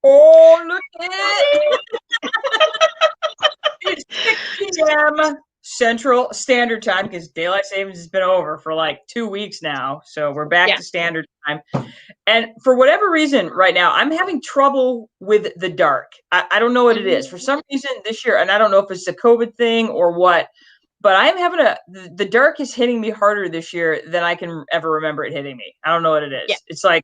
Oh, look at it. It's 6 p.m. Central Standard Time because daylight savings has been over for like 2 weeks now. So we're back Yeah. to standard time. And for whatever reason, right now, I'm having trouble with the dark. I don't know what it is. For some reason this year, and I don't know if it's a COVID thing or what, but I'm having the dark is hitting me harder this year than I can ever remember it hitting me. I don't know what it Yeah. is. It's like,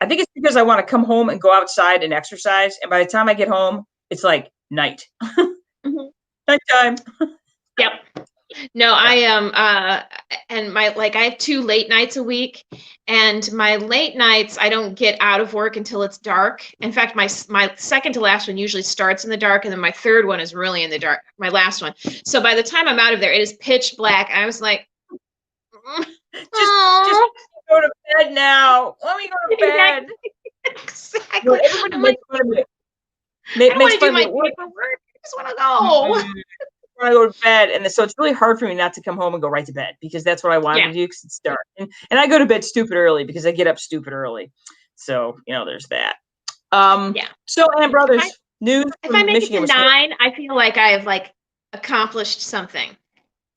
I think it's because I want to come home and go outside and exercise. And by the time I get home, it's like night, Mhm. nighttime. Yep. No, I Yeah. am and my like I have two late nights a week, and my late nights I don't get out of work until it's dark. In fact, my second to last one usually starts in the dark, and then my third one is really in the dark, my last one. So by the time I'm out of there, it is pitch black. And I was like, Just oh, go to bed now. Let me go to bed. You know, exactly. everybody I'm like, makes fun of me. I don't Makes want to fun do of me my at work. paperwork. I just want to go. When I go to bed, and so it's really hard for me not to come home and go right to bed because that's what I wanted Yeah. to do because it's dark, and I go to bed stupid early because I get up stupid early. So there's that. Yeah. So Ann If I Brothers news if I from make it Michigan to was. 9, I feel like I have like accomplished something.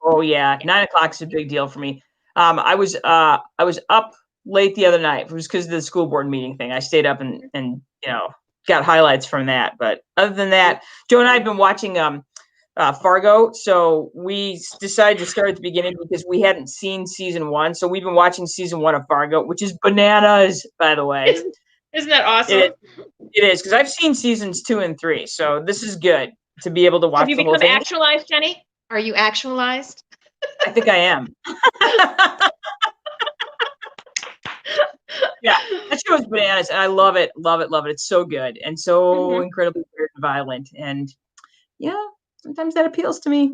Oh yeah, Yeah. 9 o'clock is a big deal for me. I was up late the other night. It was because of the school board meeting thing. I stayed up and got highlights from that. But other than that, Joe and I have been watching Fargo. So we decided to start at the beginning because we hadn't seen season one. So we've been watching season one of Fargo, which is bananas, by the way. Isn't that It awesome? it is because I've seen seasons two and three. So this is good to be able to Have watch you the whole become thing. actualized, Jenny? Are you actualized? I think I am. Yeah, that show is bananas, and I love it, love it, love it. It's so good and so Hmm. incredibly weird and violent, and yeah, sometimes that appeals to me,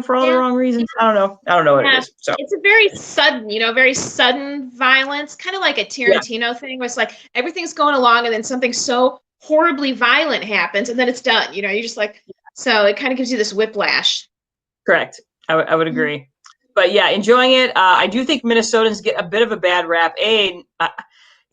for all the Yeah. wrong reasons. I don't know what it Yeah. is. So It's a very sudden, very sudden violence, kind of like a yeah, Tarantino thing where it's like everything's going along and then something so horribly violent happens and then it's done. You're just like, so it kind of gives you this whiplash. correct. I would Mhm. agree, but yeah, enjoying it. I do think Minnesotans get a bit of a bad rap. Yeah,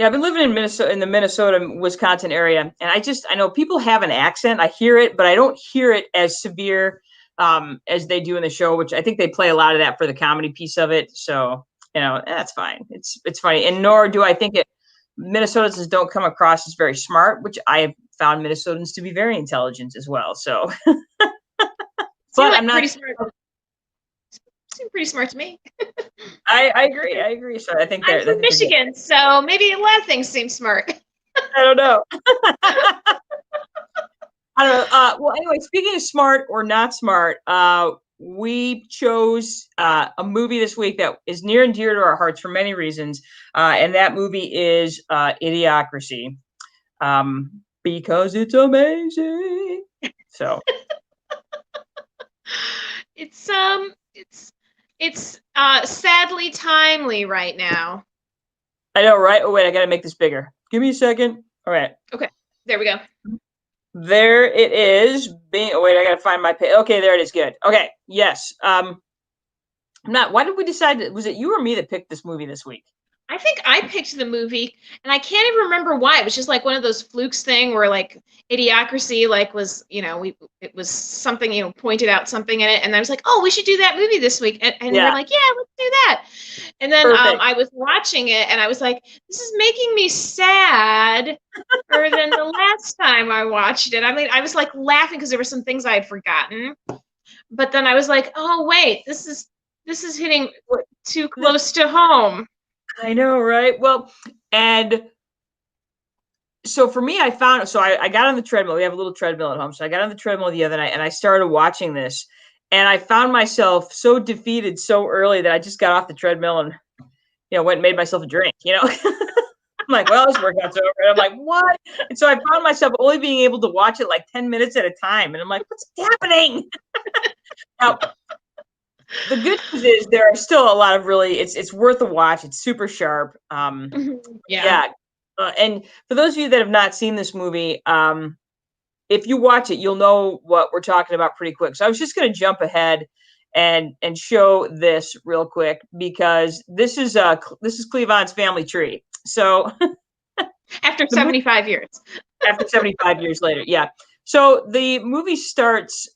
I've been living in Minnesota, in the Minnesota, Wisconsin area, and I know people have an accent. I hear it, but I don't hear it as severe as they do in the show, which I think they play a lot of that for the comedy piece of it. So that's fine. It's funny, and nor do I think Minnesotans don't come across as very smart, which I have found Minnesotans to be very intelligent as well. So, Seem but like I'm not. pretty smart. Seem pretty smart to me. I agree. I agree. So I'm I from think they're good. Michigan, so maybe a lot of things seem smart. I don't know. I don't know. Well, anyway, speaking of smart or not smart, we chose a movie this week that is near and dear to our hearts for many reasons, and that movie is Idiocracy, because it's amazing. So It's sadly timely right now. I know, right? Oh wait, I gotta make this bigger. Give me a second. All right, Okay, there we go. there it is. Oh wait, I gotta find my page. Okay, there it is. Good. Okay, yes. I'm not. Why did we decide? Was it you or me that picked this movie this week? I think I picked the movie, and I can't even remember why. It was just like one of those flukes thing where like Idiocracy like was we it was something pointed out something in it, and I was like, oh, we should do that movie this week, and we're Yeah, like, yeah, let's do that. And then perfect. I was watching it, and I was like, this is making me sad. Or than the last time I watched it. I mean, I was like laughing because there were some things I had forgotten, but then I was like, oh wait, this is hitting too This, close to home. I know, right? Well, and so for me, I got on the treadmill. We have a little treadmill at home. So I got on the treadmill the other night and I started watching this. And I found myself so defeated so early that I just got off the treadmill and, went and made myself a drink, I'm like, well, this workout's over. And I'm like, what? And so I found myself only being able to watch it like 10 minutes at a time. And I'm like, what's happening? Now, the good news is there are still a lot of it's worth a watch. It's super sharp. Yeah. Yeah. And for those of you that have not seen this movie, if you watch it, you'll know what we're talking about pretty quick. So I was just going to jump ahead and show this real quick because this is Cleavon's family tree. So After the movie, 75 years. after 75 years later. Yeah. So the movie starts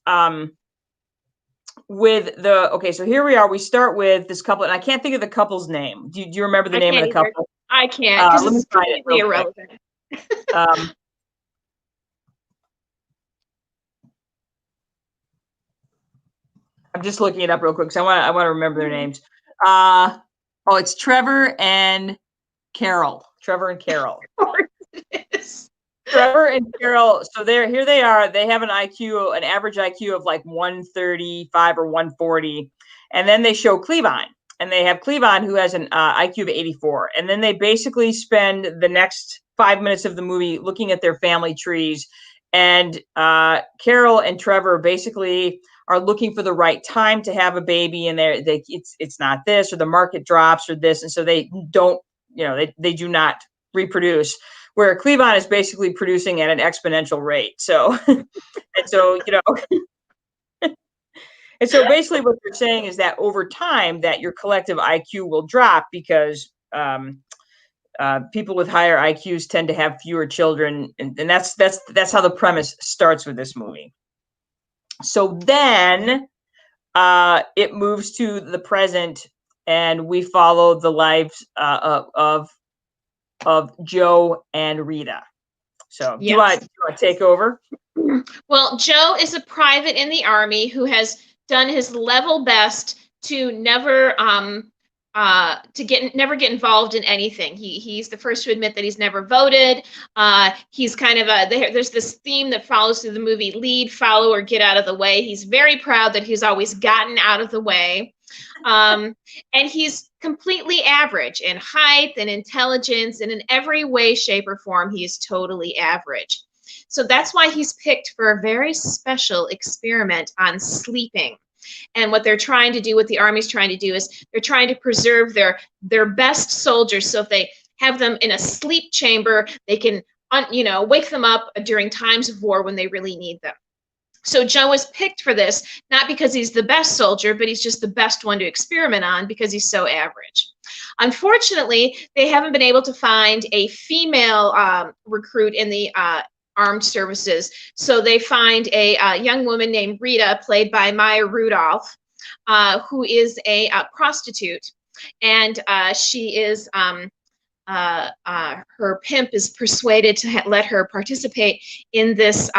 with so here we are. We start with this couple, and I can't think of the couple's name. Do you remember the I name of can't the either. couple? I can't because Let me it's find it completely real quick. irrelevant. I'm just looking it up real quick because I want to remember their names. It's Trevor and Carol. Trevor and Carol. Of course it is. Trevor and Carol. So here they are. They have an average IQ of like 135 or 140, and then they show Cleavon, and they have Cleavon who has an IQ of 84, and then they basically spend the next 5 minutes of the movie looking at their family trees, and Carol and Trevor basically are looking for the right time to have a baby, and it's not this, or the market drops, or this, and so they don't, they do not reproduce. Where Cleavon is basically producing at an exponential rate. So, and so basically what they're saying is that over time, that your collective IQ will drop because people with higher IQs tend to have fewer children, and that's how the premise starts with this movie. So then it moves to the present, and we follow the lives of Joe and Rita. So do you want to take over? Well, Joe is a private in the Army who has done his level best to never never get involved in anything. He's the first to admit that he's never voted. He's kind of there's this theme that follows through the movie: lead, follow, or get out of the way. He's very proud that he's always gotten out of the way. And he's completely average in height and intelligence, and in every way, shape, or form, he is totally average. So that's why he's picked for a very special experiment on sleeping. And what they're trying to do, what the Army's trying to do, is they're trying to preserve their best soldiers. So if they have them in a sleep chamber, they can wake them up during times of war when they really need them. So Joe was picked for this, not because he's the best soldier, but he's just the best one to experiment on because he's so average. Unfortunately, they haven't been able to find a female recruit in the armed services. So they find a young woman named Rita, played by Maya Rudolph, who is a prostitute. And she is her pimp is persuaded to let her participate in this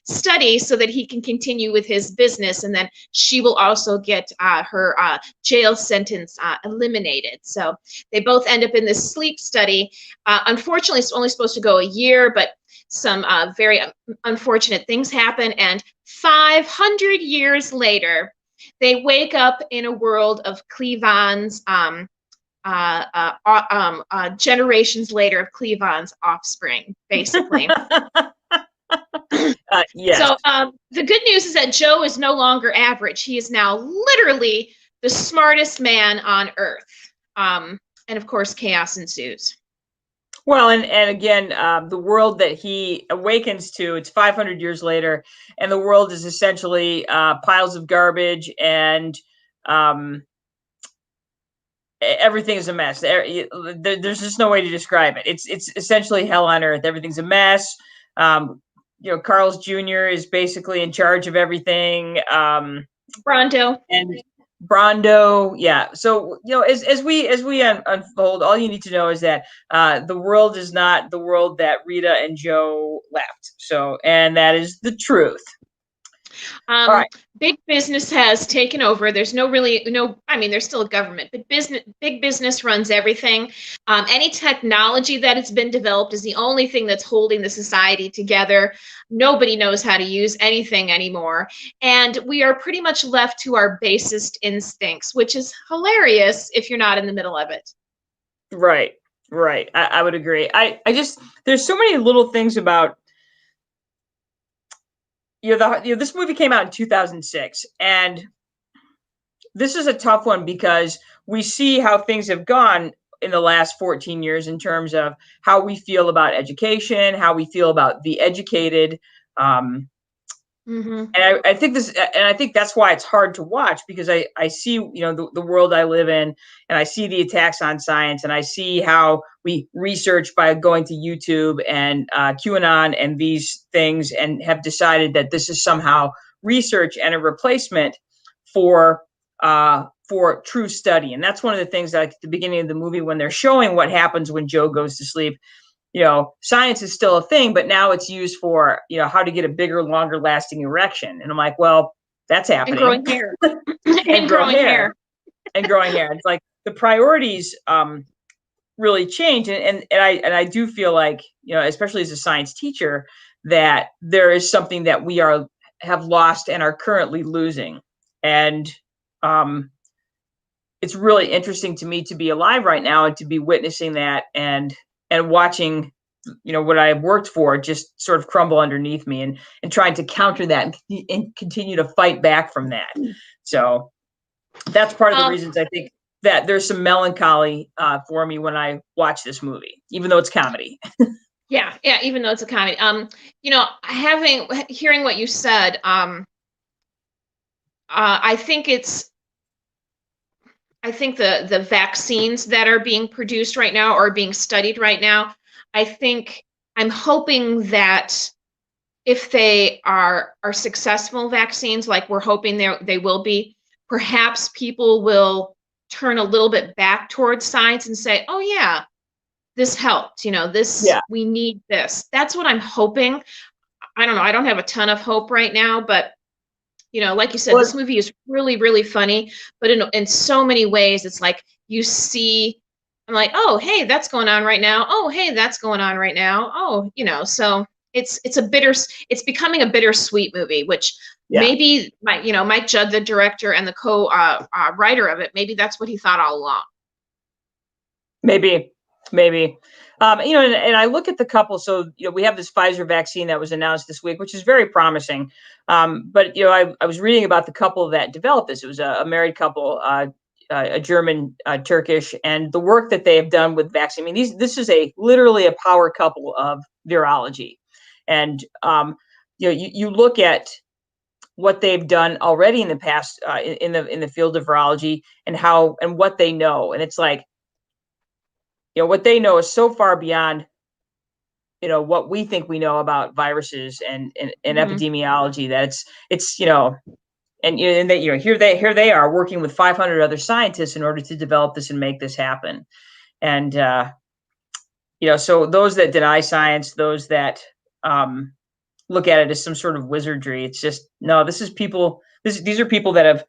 study so that he can continue with his business, and then she will also get her jail sentence eliminated. So they both end up in this sleep study. Unfortunately, it's only supposed to go a year, but some very unfortunate things happen, and 500 years later, they wake up in a world of Cleavon's generations later of Cleavon's offspring, basically. Yes. So the good news is that Joe is no longer average. He is now literally the smartest man on Earth. And of course, chaos ensues. Well, and again, the world that he awakens to, it's 500 years later, and the world is essentially piles of garbage, and everything is a mess. There's just no way to describe it. It's essentially hell on earth. Everything's a mess. Carl's Jr. is basically in charge of everything. Brondo. And Brondo, yeah. So as we unfold, all you need to know is that the world is not the world that Rita and Joe left. So, and that is the truth. All right. Big business has taken over. There's there's still a government, but big business runs everything. Any technology that has been developed is the only thing that's holding the society together. Nobody knows how to use anything anymore. And we are pretty much left to our basest instincts, which is hilarious if you're not in the middle of it. Right. I would agree. There's so many little things about, this movie came out in 2006, and this is a tough one because we see how things have gone in the last 14 years in terms of how we feel about education, how we feel about the educated. Mm-hmm. And I think this, and I think that's why it's hard to watch, because I see, the world I live in, and I see the attacks on science, and I see how we research by going to YouTube and QAnon and these things, and have decided that this is somehow research and a replacement for true study. And that's one of the things that, like, at the beginning of the movie, when they're showing what happens when Joe goes to sleep, science is still a thing, but now it's used for, how to get a bigger, longer lasting erection. And I'm like, well, that's And happening. growing hair. And And grow growing hair. hair. And growing hair. It's like the priorities really change. And I do feel like, especially as a science teacher, that there is something that we have lost and are currently losing. And it's really interesting to me to be alive right now and to be witnessing that, and watching, what I've worked for just sort of crumble underneath me, and trying to counter that, and continue to fight back from that. So that's part of the Um, reasons I think that there's some melancholy for me when I watch this movie, even though it's comedy. yeah, yeah, even though it's a comedy. Hearing what you said, I think the vaccines that are being produced right now or being studied right now, I'm hoping that if they are successful vaccines, like we're hoping they will be, perhaps people will turn a little bit back towards science and say, oh yeah, this helped, Yeah. we need this. That's what I'm hoping. I don't know. I don't have a ton of hope right now, but like you said, this Well, movie is really, really funny, but in so many ways, it's like you see, I'm like, oh, hey, that's going on right now. Oh, hey, that's going on right now. Oh, so it's becoming a bittersweet movie, which yeah, maybe Mike Judd, the director and the writer of it, maybe that's what he thought all along. maybe. And I look at the couple. So, we have this Pfizer vaccine that was announced this week, which is very promising. But, I was reading about the couple that developed this. It was a married couple, a German, Turkish, and the work that they have done with vaccine. I mean, this is literally a power couple of virology. And, you look at what they've done already in the past, in the field of virology, and what they know. And it's like, what they know is so far beyond, what we think we know about viruses and Mm-hmm. epidemiology, that it's and they, here they are working with 500 other scientists in order to develop this and make this happen. And so those that deny science, those that look at it as some sort of wizardry, it's just, no, this is people. These are people that have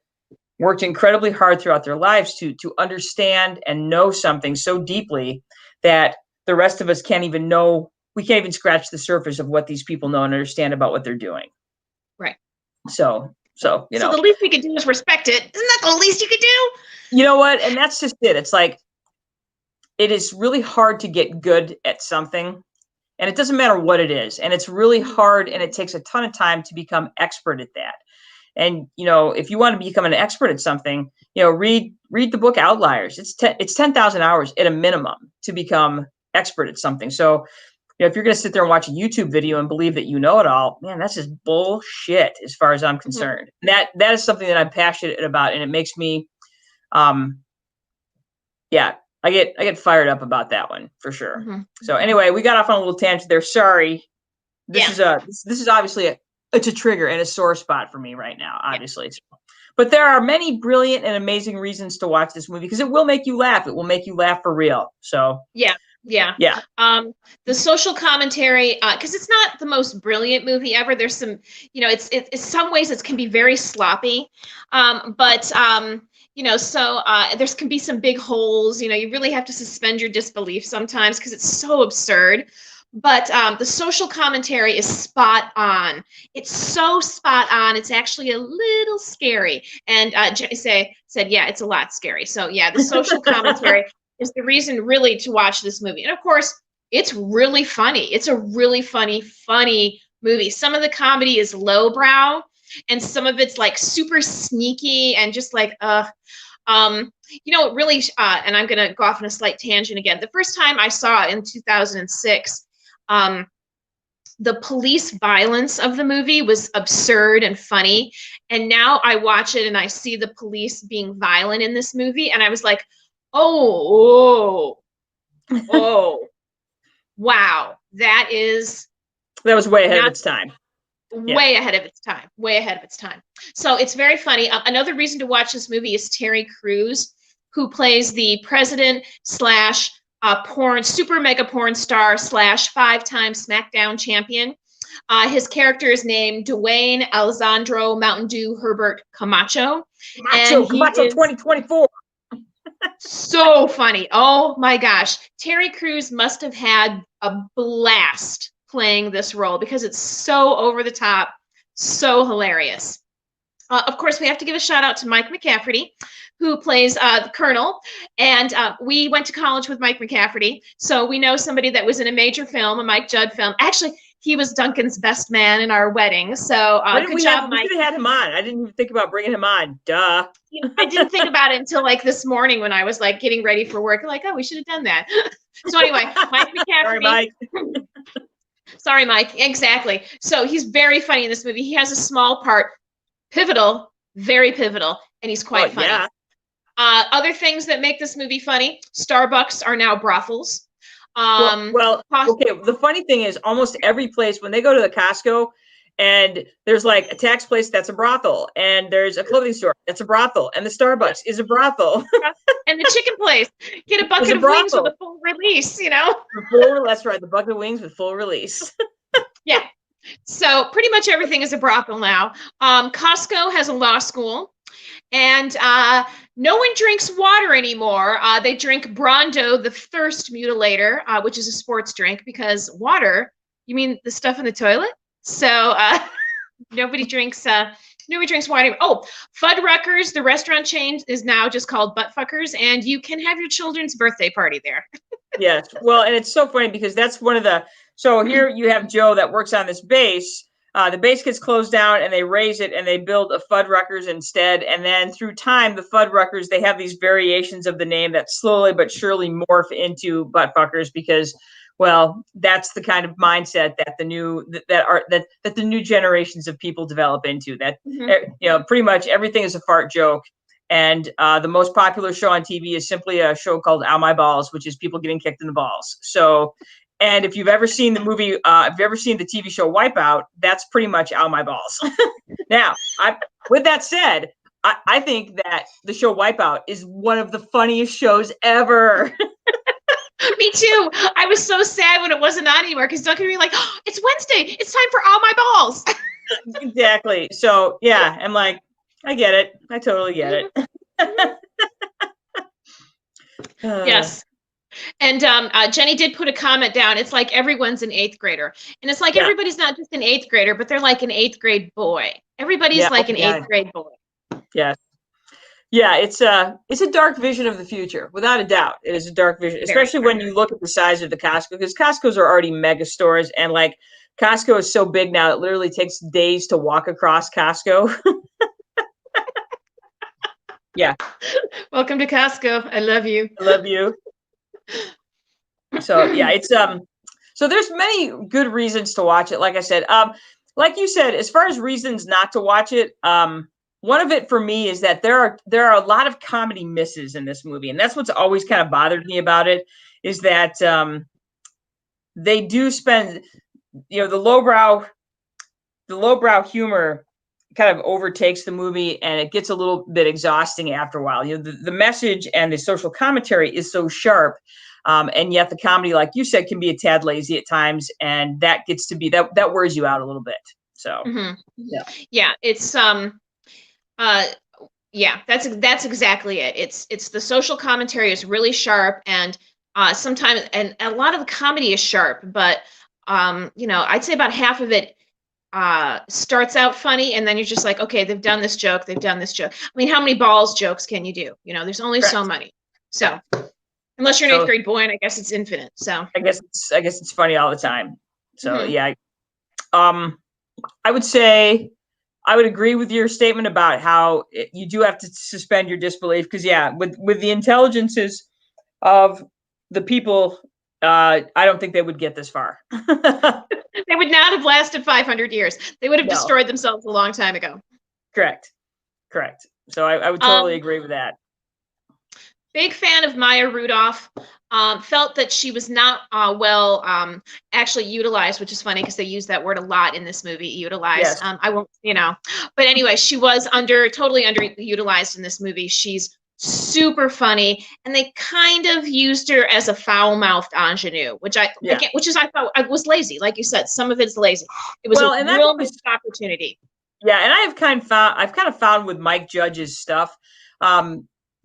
worked incredibly hard throughout their lives to understand and know something so deeply that the rest of us can't even know. We can't even scratch the surface of what these people know and understand about what they're doing. Right. So So the least we could do is respect it. Isn't that the least you could do? You know what? And that's just it. It's like, it is really hard to get good at something, and it doesn't matter what it is. And it's really hard, and it takes a ton of time to become expert at that. And, if you want to become an expert at something, read the book Outliers. It's 10,000 hours at a minimum to become expert at something. So, if you're going to sit there and watch a YouTube video and believe that you know it all, man, that's just bullshit as far as I'm concerned. Mm-hmm. That is something that I'm passionate about, and it makes me, yeah, I get fired up about that one for sure. Mm-hmm. So anyway, we got off on a little tangent there. Sorry. This is obviously it's a trigger and a sore spot for me right now, obviously. Yeah. But there are many brilliant and amazing reasons to watch this movie, because it will make you laugh. It will make you laugh for real. So yeah. The social commentary, because it's not the most brilliant movie ever. There's some, it's some ways it can be very sloppy, but there can be some big holes. You really have to suspend your disbelief sometimes because it's so absurd. But the social commentary is spot on. It's so spot on. It's actually a little scary. And Jenny said, yeah, it's a lot scary. So yeah, the social commentary is the reason really to watch this movie. And of course, it's really funny. It's a really funny movie. Some of the comedy is lowbrow, and some of it's like super sneaky and just like, really, and I'm going to go off on a slight tangent again. The first time I saw it in 2006, the police violence of the movie was absurd and funny. And now I watch it and I see the police being violent in this movie, and I was like, oh, oh, wow, that was way ahead of not its time. way ahead of its time, way ahead of its time. So it's very funny. Another reason to watch this movie is Terry Crews, who plays the president slash super mega porn star slash 5-time SmackDown champion. His character is named Dwayne Alessandro Mountain Dew Herbert Camacho. Camacho 2024. So funny. Oh my gosh. Terry Crews must have had a blast playing this role because it's so over the top, so hilarious. Of course, we have to give a shout out to Mike McCafferty, who plays the Colonel. And we went to college with Mike McCafferty, so we know somebody that was in a major film, a Mike Judd film. Actually, he was Duncan's best man in our wedding. So good job, Mike. We should have had him on. I didn't even think about bringing him on. Duh. I didn't think about it until like this morning when I was like getting ready for work. Like, oh, we should have done that. So anyway, Mike McCafferty. Sorry, Mike. Sorry, Mike. Exactly. So he's very funny in this movie. He has a small part, pivotal, very pivotal, and he's quite funny. Yeah. Other things that make this movie funny: Starbucks are now brothels. Okay. The funny thing is, almost every place when they go to the Costco, and there's like a tax place that's a brothel, and there's a clothing store that's a brothel, and the Starbucks is a brothel, and the chicken place get a bucket of wings with a full release. That's right, the bucket of wings with full release. Yeah. So pretty much everything is a brothel now. Costco has a law school. And no one drinks water anymore. They drink Brondo, the thirst mutilator, which is a sports drink, because water, you mean the stuff in the toilet? So nobody drinks water anymore. Oh, Fuddruckers, the restaurant chain, is now just called Buttfuckers, and you can have your children's birthday party there. Yes. Well, and it's so funny because that's one of the, so here you have Joe that works on this base. The base gets closed down and they raise it and they build a Fuddruckers instead. And then through time, the Fuddruckers, they have these variations of the name that slowly but surely morph into Buttfuckers because, well, that's the kind of mindset that the new generations of people develop into. That pretty much everything is a fart joke. And the most popular show on TV is simply a show called Ow My Balls, which is people getting kicked in the balls. So. And if you've ever seen the movie, if you've ever seen the TV show Wipeout, that's pretty much Ow My Balls. Now, with that said, I think that the show Wipeout is one of the funniest shows ever. Me too. I was so sad when it wasn't on anymore because Duncan would be like, oh, it's Wednesday. It's time for Ow My Balls. Exactly. So, yeah, I'm like, I get it. I totally get it. Yes. And Jenny did put a comment down. It's like everyone's an 8th grader. And it's like everybody's not just an 8th grader, but they're like an 8th grade boy. Everybody's like an 8th grade boy. Yes. Yeah, it's a dark vision of the future, without a doubt. It is a dark vision, especially when you look at the size of the Costco, because Costco's are already mega stores, and like Costco is so big now it literally takes days to walk across Costco. Yeah. Welcome to Costco. I love you. I love you. So yeah, it's so there's many good reasons to watch it. Like I said, like you said, as far as reasons not to watch it, one of it for me is that there are a lot of comedy misses in this movie, and that's what's always kind of bothered me about it, is that they do spend, the lowbrow humor kind of overtakes the movie, and it gets a little bit exhausting after a while. The message and the social commentary is so sharp, and yet the comedy, like you said, can be a tad lazy at times, and that gets to be that wears you out a little bit. So it's that's exactly it. It's the social commentary is really sharp, and sometimes, and a lot of the comedy is sharp, but I'd say about half of it starts out funny, and then you're just like, okay, they've done this joke. I mean, how many balls jokes can you do? There's only so many. So unless you're an 8th grade boy, and I guess it's infinite. So I guess it's funny all the time. So yeah, I would say I would agree with your statement about how you do have to suspend your disbelief, because with the intelligences of the people, I don't think they would get this far. They They would not have lasted 500 years. They would have No. destroyed themselves a long time ago. Correct. So I would totally agree with that. Big fan of Maya Rudolph. Felt that she was not well actually utilized, which is funny because they use that word a lot in this movie, utilized. Yes. I won't, but anyway, she was totally underutilized in this movie. She's super funny, and they kind of used her as a foul-mouthed ingenue, which I thought I was lazy. Like you said, some of it's lazy. It was a real missed opportunity. Yeah, and I've kind of found with Mike Judge's stuff,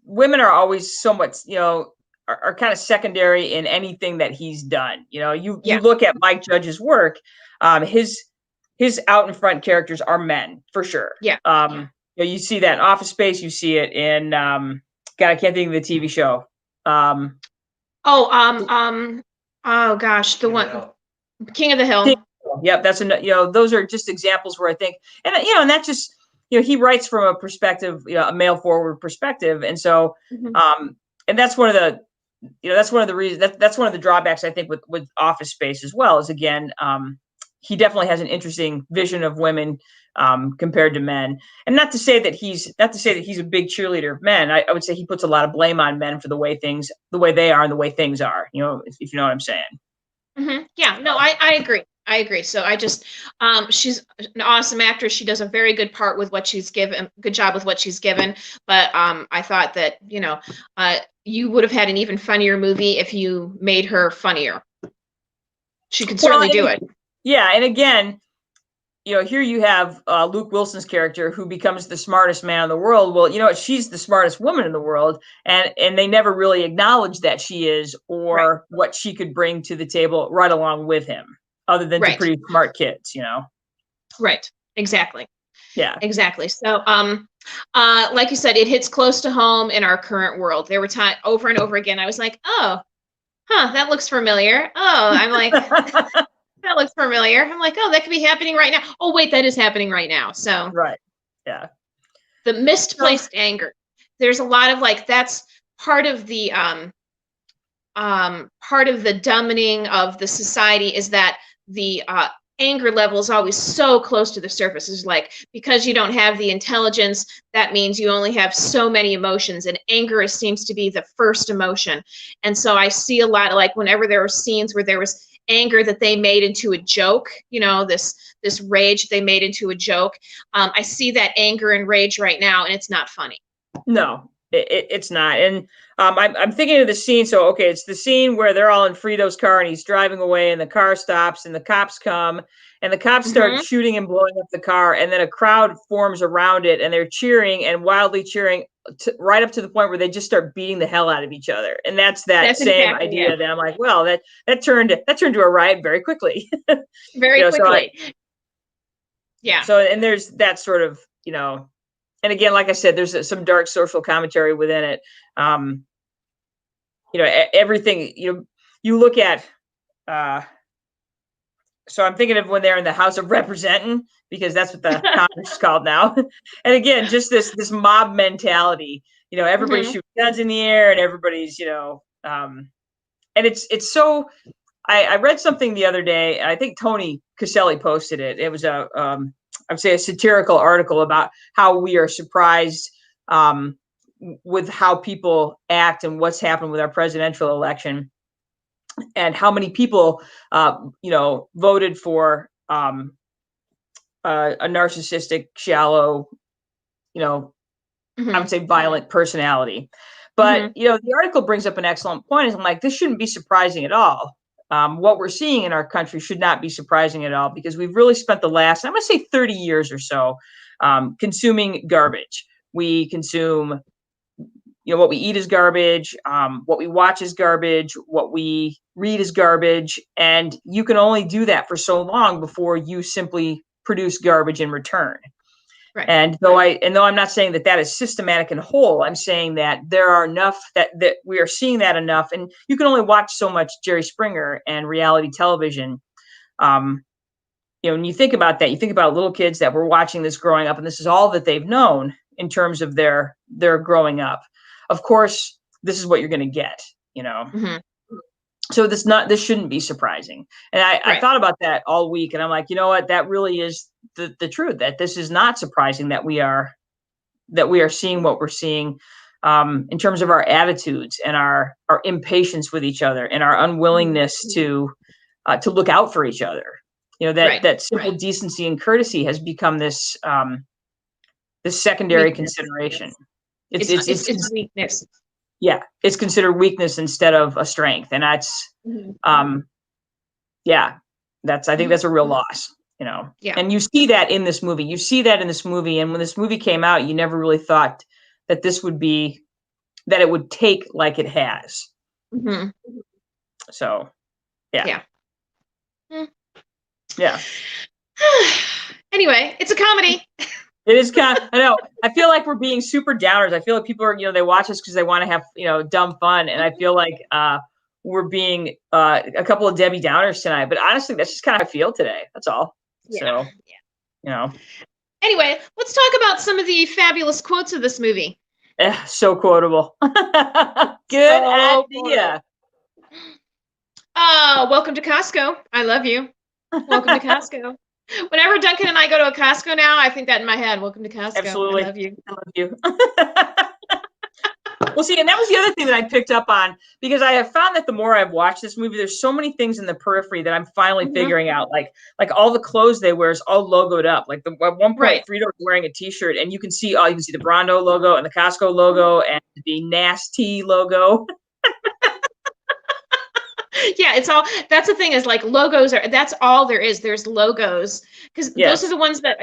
women are always somewhat, are kind of secondary in anything that he's done. You look at Mike Judge's work, his out in front characters are men for sure. Yeah. You see that in Office Space. You see it in God, I can't think of the TV show. Oh gosh, the one King of the Hill. Yep, that's those are just examples where I think, and that just he writes from a perspective, a male forward perspective, and so and that's one of the that's one of the reasons that's one of the drawbacks I think with Office Space as well is again he definitely has an interesting vision of women compared to men, and not to say that he's a big cheerleader of men. I would say he puts a lot of blame on men for the way they are and the way things are. If you know what I'm saying. Mm-hmm. Yeah, no, I agree. I agree. So I just, she's an awesome actress. She does a very good part with what she's given, good job with what she's given. But I thought that, you would have had an even funnier movie if you made her funnier. She could certainly do it. Yeah. And again, here you have Luke Wilson's character who becomes the smartest man in the world. Well, she's the smartest woman in the world. And they never really acknowledge that she is or what she could bring to the table right along with him. Other than to produce smart kids, Right. Exactly. Yeah. Exactly. So, like you said, it hits close to home in our current world. There were times over and over again, I was like, oh, that looks familiar. Oh, I'm like, that looks familiar. I'm like, oh, that could be happening right now. Oh, wait, that is happening right now. So, right. Yeah. The misplaced anger. There's a lot of that's part of the dumbing of the society is that the anger level is always so close to the surface. It's like, because you don't have the intelligence, that means you only have so many emotions, and anger seems to be the first emotion. And so I see a lot of whenever there were scenes where there was anger that they made into a joke, this rage they made into a joke. I see that anger and rage right now, and it's not funny. No, it's not. And I'm thinking of the scene. So, okay, it's the scene where they're all in Frito's car and he's driving away and the car stops and the cops come and the cops start shooting and blowing up the car. And then a crowd forms around it and they're cheering and wildly cheering right up to the point where they just start beating the hell out of each other. And that's same exactly, idea that I'm like, well, that turned to a riot very quickly. Very quickly. Yeah. So, and there's that sort of, and again, like I said, there's some dark social commentary within it. Everything, you look at, so I'm thinking of when they're in the House of Representing, because that's what the Congress is called now. And again, just this mob mentality, everybody shoots guns in the air and everybody's, and it's so, I read something the other day, I think Tony Caselli posted it. It was I would say a satirical article about how we are surprised with how people act and what's happened with our presidential election, and how many people, voted for a narcissistic, shallow, I would say violent personality. But the article brings up an excellent point. Is I'm like, this shouldn't be surprising at all. What we're seeing in our country should not be surprising at all, because we've really spent the last, I'm going to say 30 years or so, consuming garbage. We consume, what we eat is garbage, what we watch is garbage, what we read is garbage, and you can only do that for so long before you simply produce garbage in return. Right. And though I'm not saying that is systematic and whole, I'm saying that there are enough that we are seeing that enough, and you can only watch so much Jerry Springer and reality television. When you think about that, you think about little kids that were watching this growing up, and this is all that they've known in terms of their growing up. Of course, this is what you're going to get. So this shouldn't be surprising. And I thought about that all week, and I'm like, you know what, that really is the truth, that this is not surprising that we are seeing what we're seeing, in terms of our attitudes and our impatience with each other and our unwillingness to look out for each other. That simple decency and courtesy has become this secondary consideration. It's weakness. Yeah, it's considered weakness instead of a strength, and that's I think that's a real loss. Yeah. And you see that in this movie. And when this movie came out, you never really thought that it would take like it has. So, yeah. Anyway, it's a comedy. It is kind of, I know. I feel like we're being super downers. I feel like people are, they watch us because they want to have, dumb fun. And I feel like we're being a couple of Debbie Downers tonight. But honestly, that's just kind of how I feel today. That's all. So, Anyway, let's talk about some of the fabulous quotes of this movie. So quotable. Good idea. Welcome to Costco. I love you. Welcome to Costco. Whenever Duncan and I go to a Costco now, I think that in my head. Welcome to Costco. Absolutely. I love you. I love you. Well, see, and that was the other thing that I picked up on, because I have found that the more I've watched this movie, there's so many things in the periphery that I'm finally figuring out. Like all the clothes they wear is all logoed up. Like at one point, Frito's wearing a T-shirt, and you can see the Brando logo and the Costco logo and the Nasty logo. Yeah, it's all, that's the thing, is like logos that's all there is. There's logos, because those are the ones that,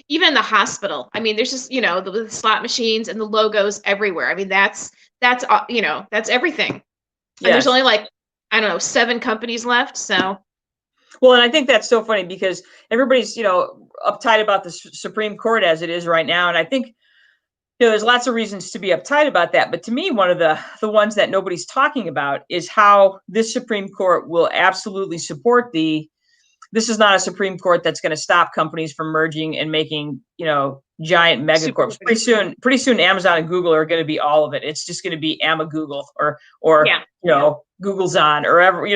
even in the hospital. I mean, there's just, the slot machines and the logos everywhere. I mean, that's everything. And there's only 7 companies left. So. Well, and I think that's so funny because everybody's, uptight about the Supreme Court as it is right now. And I think, there's lots of reasons to be uptight about that. But to me, one of the ones that nobody's talking about is how this Supreme Court will absolutely support this is not a Supreme Court that's going to stop companies from merging and making, giant megacorps. Pretty soon, Amazon and Google are going to be all of it. It's just going to be Google or Google's on or ever,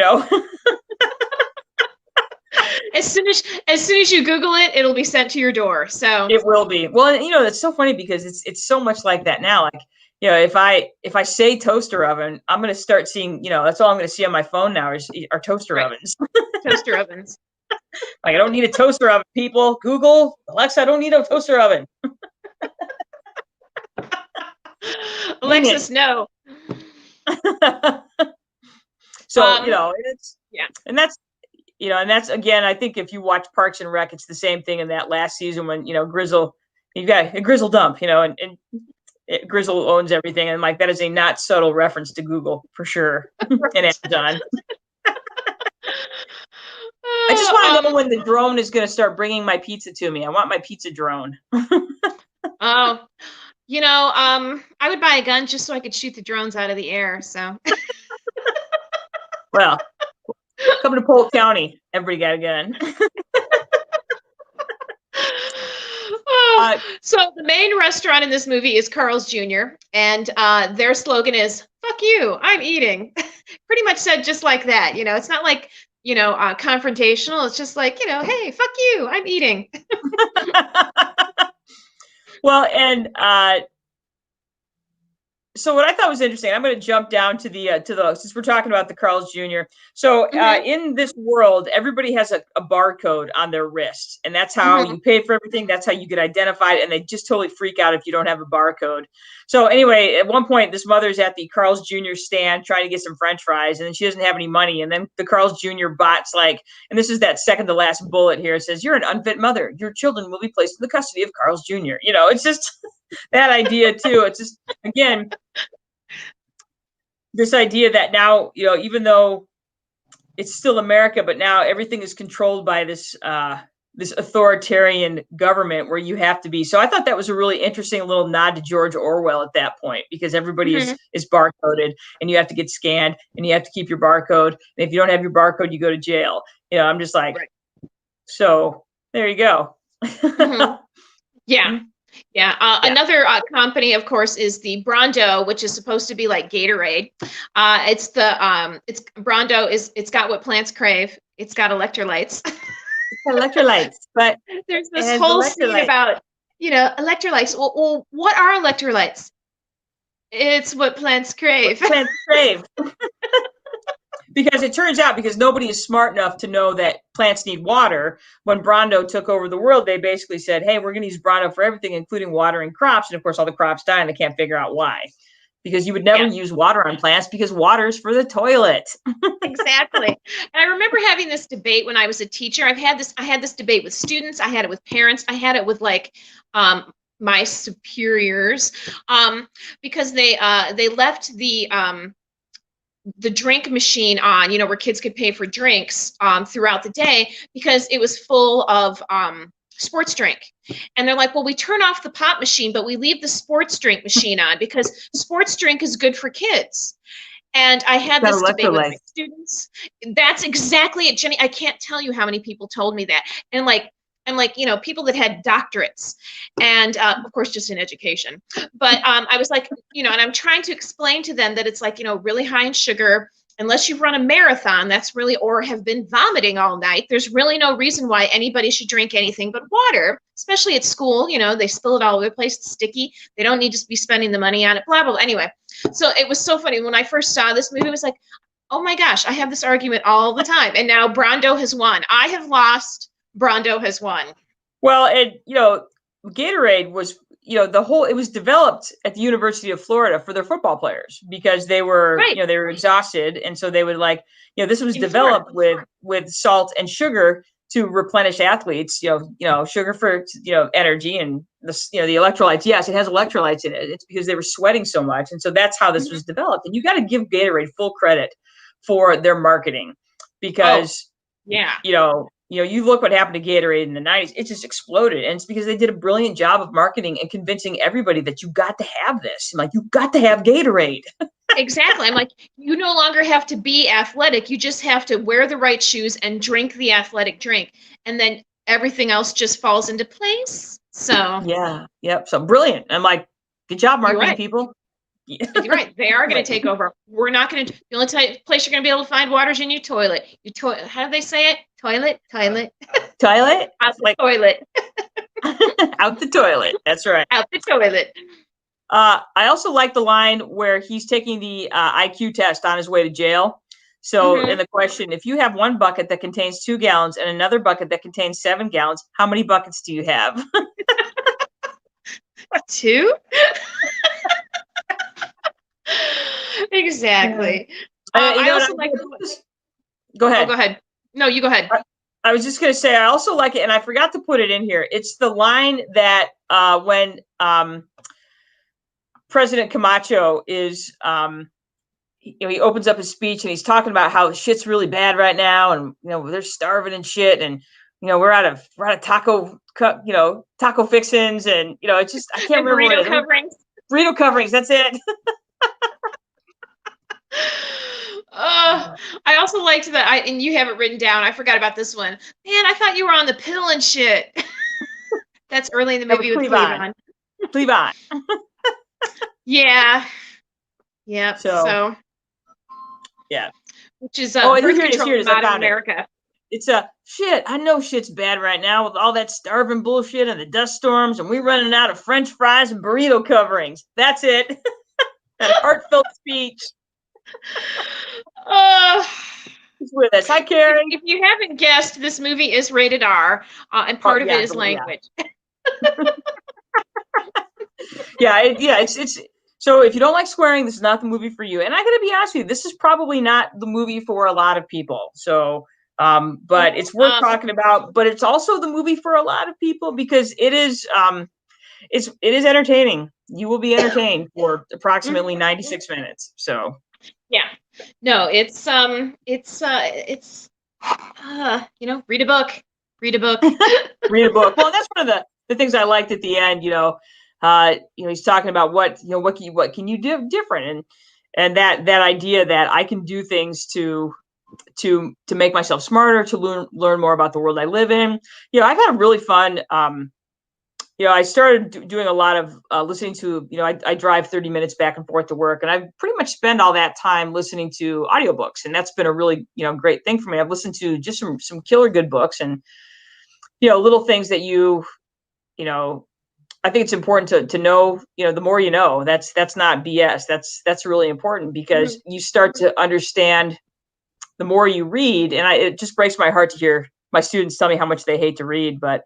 As soon as you Google it, it'll be sent to your door. So it will be. Well, it's so funny because it's so much like that now. Like, if I say toaster oven, I'm going to start seeing, that's all I'm going to see on my phone now are toaster ovens. Toaster ovens. Like, I don't need a toaster oven, people. Google, Alexa, I don't need a toaster oven. Alexis, no. So, and that's again, I think if you watch Parks and Rec, it's the same thing in that last season when, Grizzle, you got a Grizzle dump, and Grizzle owns everything. And that is a not subtle reference to Google for sure. And Amazon. I just want to know when the drone is going to start bringing my pizza to me. I want my pizza drone. I would buy a gun just so I could shoot the drones out of the air. So. Well, coming to Polk County, everybody got a gun. So the main restaurant in this movie is Carl's Jr. And their slogan is "Fuck you, I'm eating." Pretty much said just like that. It's not like confrontational. It's just like, hey, fuck you, I'm eating. Well, and so what I thought was interesting, I'm going to jump down to the since we're talking about the Carl's Jr. So in this world, everybody has a barcode on their wrist, and that's how you pay for everything. That's how you get identified, and they just totally freak out if you don't have a barcode. So anyway, at one point, this mother's at the Carl's Jr. stand trying to get some French fries, and then she doesn't have any money. And then the Carl's Jr. bot's like, and this is that second to last bullet here. It says, "You're an unfit mother. Your children will be placed in the custody of Carl's Jr." It's just that idea too. It's just, again, this idea that now, even though it's still America, but now everything is controlled by this authoritarian government where you have to be. So I thought that was a really interesting little nod to George Orwell at that point, because everybody is barcoded and you have to get scanned and you have to keep your barcode. And if you don't have your barcode, you go to jail. I'm just like, so there you go. Yeah. Yeah. Yeah. Another company, of course, is the Brondo, which is supposed to be like Gatorade. It's Brondo it's got what plants crave. It's got electrolytes. It's got electrolytes, but There's it this has whole scene electrolytes. about, electrolytes. Well, what are electrolytes? It's what plants What crave. plants crave. Because it turns out, because nobody is smart enough to know that plants need water, when Brondo took over the world, they basically said, hey, we're going to use Brondo for everything, including watering crops. And of course, all the crops die and they can't figure out why. Because you would never Yeah, use water on plants because water is for the toilet. exactly. And I remember having this debate when I was a teacher. I had this debate with students, I had it with parents, I had it with like my superiors, because they left the drink machine on, where kids could pay for drinks throughout the day because it was full of sports drink. And they're like, well, we turn off the pop machine, but we leave the sports drink machine on because sports drink is good for kids. And I had Got this debate with my electrolytes. students. That's exactly it, Jenny. I can't tell you how many people told me that. And like, people that had doctorates, and of course, just in education. But I was like, and I'm trying to explain to them that it's like, really high in sugar. Unless you've run a marathon, that's really, or have been vomiting all night, there's really no reason why anybody should drink anything but water, especially at school. They spill it all over the place, it's sticky. They don't need to be spending the money on it, blah, blah, blah. Anyway, so it was so funny. When I first saw this movie, it was like, oh my gosh, I have this argument all the time. And now Brondo has won. I have lost. Brondo has won. Well, and Gatorade was, it was developed at the University of Florida for their football players because they were, Right. they were exhausted, and so they would this was In Florida. developed with salt and sugar to replenish athletes. Sugar for energy, and the electrolytes. Yes, it has electrolytes in it. It's because they were sweating so much, and so that's how this was developed. And you got to give Gatorade full credit for their marketing because Yeah. you look what happened to Gatorade in the 90s, it just exploded. And it's because they did a brilliant job of marketing and convincing everybody that you got to have this. Like, you got to have Gatorade. Exactly. I'm like, you no longer have to be athletic. You just have to wear the right shoes and drink the athletic drink. And then everything else just falls into place. So, Yeah. Yep. So brilliant. I'm like, good job, you're marketing right. people. You're right. They are going to take over. We're not going to, the only place you're going to be able to find water is in your toilet. How do they say it? Toilet. Toilet? Out the toilet. Out the toilet. That's right. Out the toilet. I also like the line where he's taking the IQ test on his way to jail. So in the question, if you have one bucket that contains 2 gallons and another bucket that contains 7 gallons, how many buckets do you have? 2? Exactly. I also like. Go ahead. Oh, go ahead. No, you go ahead. I was just going to say, I also like it, and I forgot to put it in here. It's the line that when President Camacho is, he opens up his speech and he's talking about how shit's really bad right now, and they're starving and shit, and we're out of taco fixins, and it's just, I can't remember burrito coverings. Burrito coverings. That's it. I also liked that. And you have it written down. I forgot about this one. Man, I thought you were on the pill and shit. That's early in the movie with Cleavon. Cleavon. Yeah. Yeah. So. Yeah. Which is birth control in modern America. It's shit. I know shit's bad right now with all that starving bullshit and the dust storms, and we're running out of French fries and burrito coverings. That's it. That heartfelt speech. He's with us. Hi, Karen. If you haven't guessed, this movie is rated R, and part of it is language. It's so if you don't like swearing, this is not the movie for you. And I gotta be honest with you, this is probably not the movie for a lot of people. So, but it's worth talking about. But it's also the movie for a lot of people because it is entertaining. You will be entertained for approximately 96 minutes. So. Yeah. No, it's read a book. Read a book. Read a book. Well, that's one of the things I liked at the end, he's talking about what can you do different, and that idea that I can do things to make myself smarter, to learn more about the world I live in. I've had a really fun I started doing a lot of listening to, I drive 30 minutes back and forth to work, and I pretty much spend all that time listening to audiobooks. And that's been a really, great thing for me. I've listened to just some killer good books, and, little things that you know, I think it's important to know, the more you know. That's not BS. That's really important, Mhm. because you start to understand the more you read. And it just breaks my heart to hear my students tell me how much they hate to read, but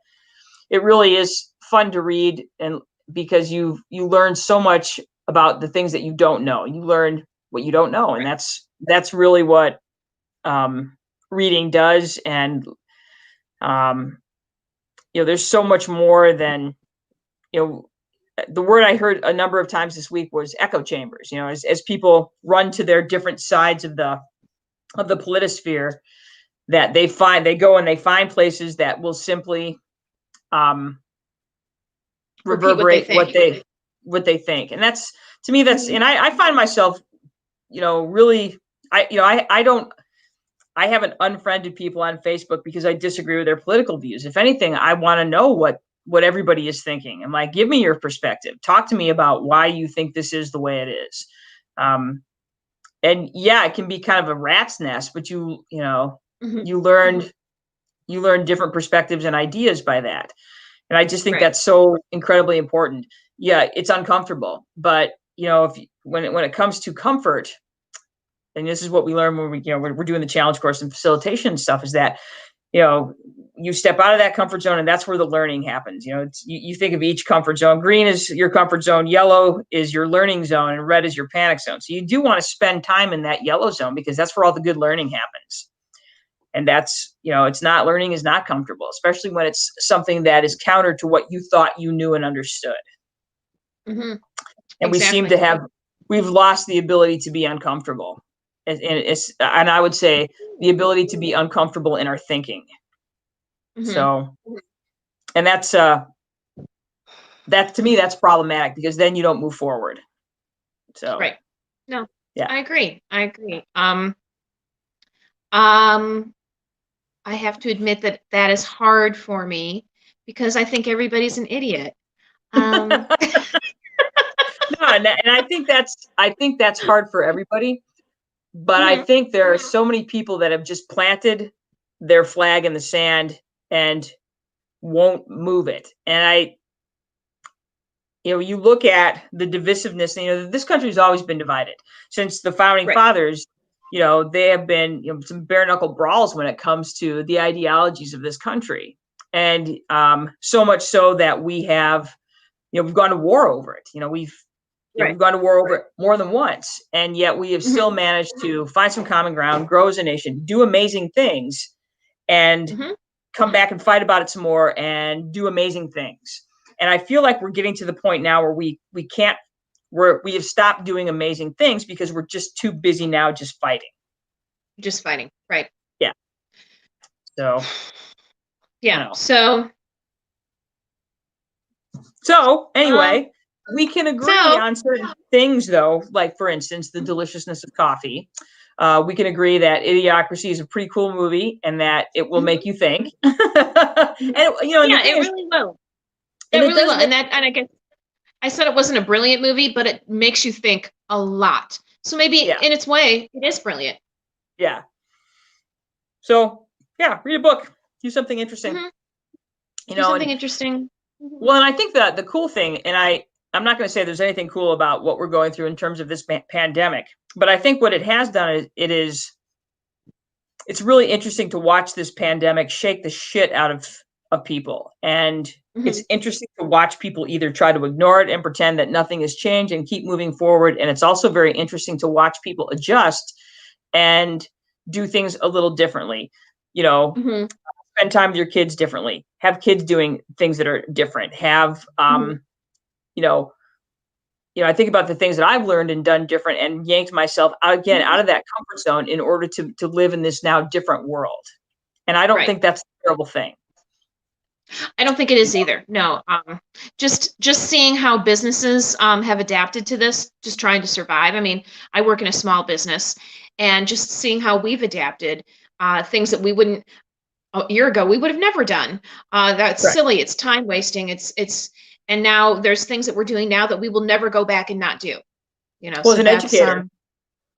it really is fun to read, and because you learn so much about the things that you don't know. You learn what you don't know, and Right. that's really what reading does. And um, there's so much more than you know. The word I heard a number of times this week was echo chambers. As people run to their different sides of the politosphere, that they go and they find places that will simply um, Repeat what they reverberate think. what they think. And that's, to me, that's, Mhm. and I find myself, really, I don't, I haven't unfriended people on Facebook because I disagree with their political views. If anything, I want to know what everybody is thinking. I'm like, give me your perspective. Talk to me about why you think this is the way it is. Um, and yeah, it can be kind of a rat's nest, but Mhm. you learn you learn different perspectives and ideas by that. And I just think Right. that's so incredibly important. Yeah, it's uncomfortable, but if when it comes to comfort, and this is what we learn when we're doing the challenge course and facilitation stuff, is that you know you step out of that comfort zone, and that's where the learning happens. You think of each comfort zone. Green is your comfort zone, yellow is your learning zone, and red is your panic zone. So you do want to spend time in that yellow zone, because that's where all the good learning happens. And that's, it's not, learning is not comfortable, especially when it's something that is counter to what you thought you knew and understood. Mhm. And Exactly. we've lost the ability to be uncomfortable. And I would say the ability to be uncomfortable in our thinking. Mhm. So, and that, to me, that's problematic, because then you don't move forward. So, Right. No, yeah. I agree. I agree. Um, I have to admit that that is hard for me because I think everybody's an idiot. Um, No, and I think that's hard for everybody. But I mhm. think there are so many people that have just planted their flag in the sand and won't move it. And you look at the divisiveness. This country's always been divided since the founding Right. fathers. They have been, some bare knuckle brawls when it comes to the ideologies of this country, and so much so that we've gone to war over it. We've Right. gone to war over it more than once, and yet we have Mhm. still managed to find some common ground, grow as a nation, do amazing things, and Mhm. come back and fight about it some more and do amazing things. And I feel like we're getting to the point now where we can't we have stopped doing amazing things because we're just too busy now just fighting. Just fighting. Right. Yeah. So I Yeah. don't know. So Um, anyway, we can agree so on certain things, though, like, for instance, the deliciousness of coffee. We can agree that Idiocracy is a pretty cool movie, and that it will Mhm. make you think. And and the Yeah, thing it is, really will. and It it really does will. make. And I guess I said it wasn't a brilliant movie, but it makes you think a lot. So maybe Yeah, in its way, it is brilliant. yeah. So yeah, read a book, do something interesting. Hmm. Do And something interesting. Hmm. well, and I think that the cool thing, and I'm not going to say there's anything cool about what we're going through in terms of this pandemic, but I think what it has done is it's really interesting to watch this pandemic shake the shit out of people. And it's Hmm. interesting to watch people either try to ignore it and pretend that nothing has changed and keep moving forward. And it's also very interesting to watch people adjust and do things a little differently. You know, Hmm. spend time with your kids differently. Have kids doing things that are different. Have Hmm. you know, I think about the things that I've learned and done different, and yanked myself again out of that comfort zone in order to live in this now different world. And I don't Right. think that's a terrible thing. I don't think it is either. No. Just seeing how businesses have adapted to this, just trying to survive. I mean, I work in a small business, and just seeing how we've adapted, things that we wouldn't. a year ago we would have never done. That's Right. silly. It's time wasting. And now there's things that we're doing now that we will never go back and not do. Well, as So an that's educator,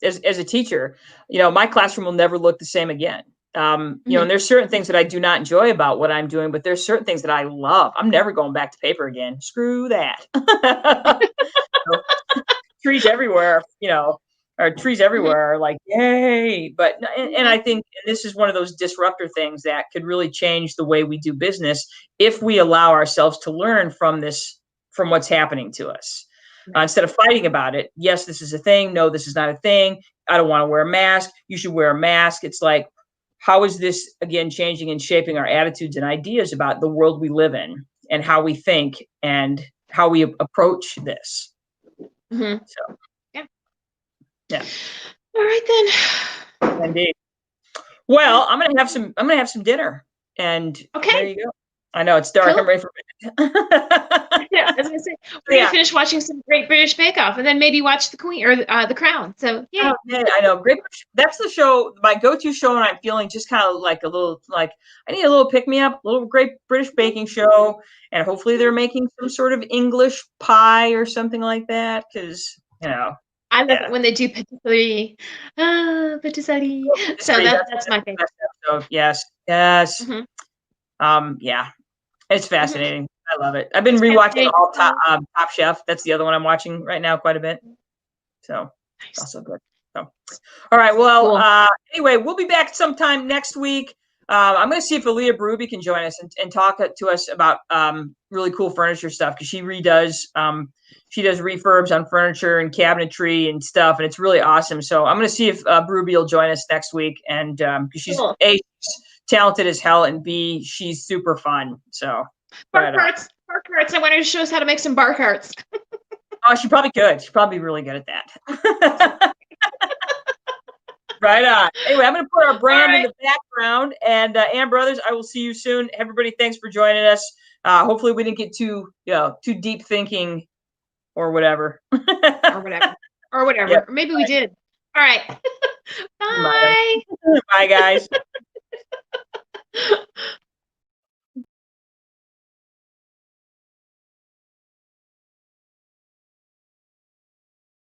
as a teacher, my classroom will never look the same again. And mhm. there's certain things that I do not enjoy about what I'm doing, but there's certain things that I love. I'm never going back to paper again. Screw that. So, trees everywhere, or trees Mhm. everywhere are like, yay. But, and Mhm. I think this is one of those disruptor things that could really change the way we do business if we allow ourselves to learn from this, from what's happening to us. Right. Instead of fighting about it, yes, this is a thing. No, this is not a thing. I don't want to wear a mask. You should wear a mask. It's like, how is this again changing and shaping our attitudes and ideas about the world we live in and how we think and how we approach this? Mhm. So, Yeah. yeah, All right then. indeed. Yeah. Well, I'm gonna have some dinner, and there Okay. you go. I know it's dark. I'm Cool. ready for bed. Yeah, I was gonna say we're gonna Yeah. finish watching some Great British Bake Off, and then maybe watch the Queen or the Crown. So Oh, yay! yeah, I know. Great. That's the show, my go-to show, and I'm feeling just kind of like a little like I need a little pick me up, a little Great British Mhm. Baking Show, and hopefully they're Mhm. making some sort of English pie or something like that. Because I love yeah, it when they do patisserie. Patisserie. So history. that's That's my the favorite. best episode. Yes, yes. Hmm. Yeah, it's Hmm. fascinating. I love it. I've been It's rewatching fascinating. all Top Chef. That's the other one I'm watching right now quite a bit. So it's Nice. also good. So, all right. Well, Cool. anyway, we'll be back sometime next week. I'm going to see if Aaliyah Berube can join us and talk to us about really cool furniture stuff because she does refurbs on furniture and cabinetry and stuff, and it's really awesome. So I'm going to see if Berube will join us next week, and because she's Cool. A, she's talented as hell, and B, she's super fun. So Bar right on. carts. Bar carts. I want her to show us how to make some bar carts. Oh, she probably could. She's probably really good at Awesome. that. Right on. Anyway, I'm going to put our All brand in right. the background. And Ann Brothers, I will see you soon. Everybody, thanks for joining us. Hopefully, we didn't get too deep thinking or whatever. Or whatever. Or Yep, whatever. Or maybe we did. All right. we might have. Bye. Bye, guys.